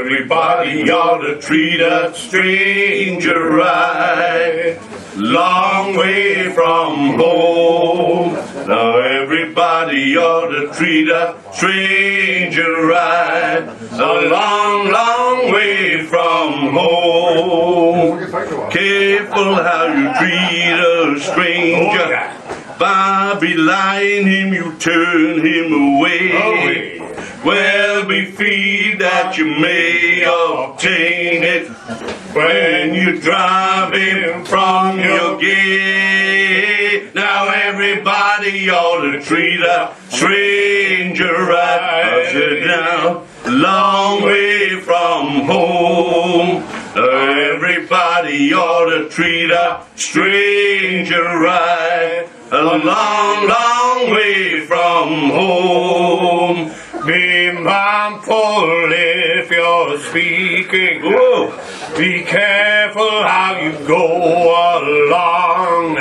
everybody ought to treat a stranger right. Long way from home. Now everybody ought to treat a stranger right. A long, long way from home. Careful how you treat a stranger. By belying him, you turn him away. Well, be feared that you may obtain it when you drive him from your gate. Now everybody ought to treat a stranger right. I said now, long way from home. Everybody ought to treat a stranger right. A long, long way from home. Be mindful if you're speaking. Whoa. Be careful how you go along.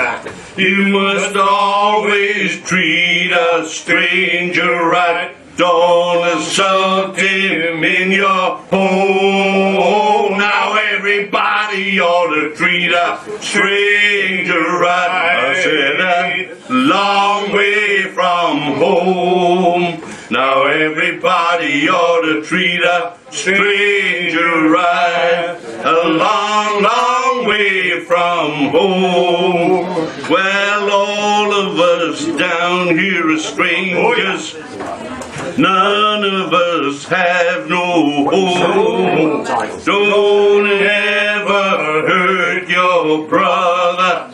You must always treat a stranger right. Don't insult him in your home. Now everybody ought to treat a stranger right. I said a long way from home. Now everybody ought to treat a stranger right. A long, long way from home. Well, all of us down here are strangers. None of us have no home. Don't ever hurt your brother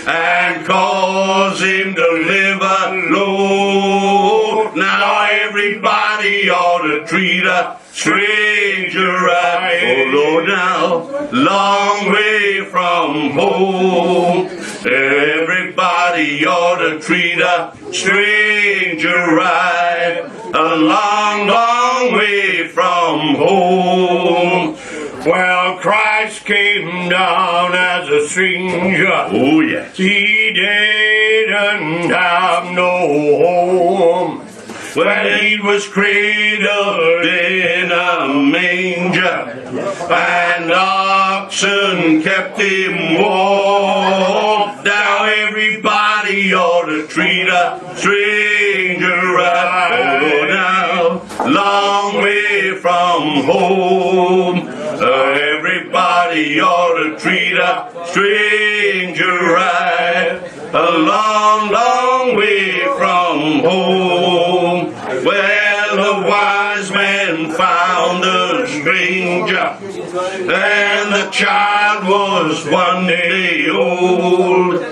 and cause him to live alone. Now everybody ought to treat a stranger right. Oh Lord, now, long way from home. Everybody ought to treat a stranger right. A long, long way from home. Well, Christ came down as a stranger. Oh, yes. He didn't have no home. Well, he was cradled in a manger, and oxen kept him warm. Now everybody ought to treat a stranger right. Oh, now, long way from home. Everybody ought to treat a stranger right. A long, long way from home. Well, a wise man found a stranger, and the child was 1 day old.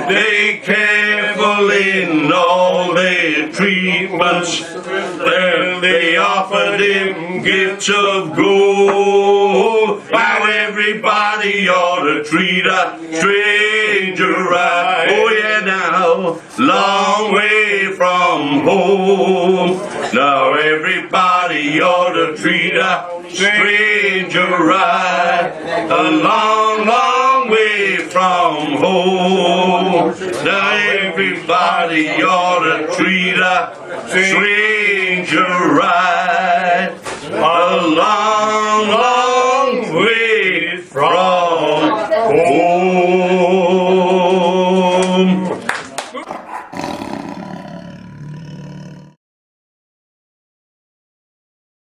They careful in all their treatments, and they offered him gifts of gold. How everybody ought to treat a stranger right. Oh yeah, now, long way from home. Now everybody ought to treat a stranger right. A long, long way from home. Now everybody ought to treat a stranger right. A long, long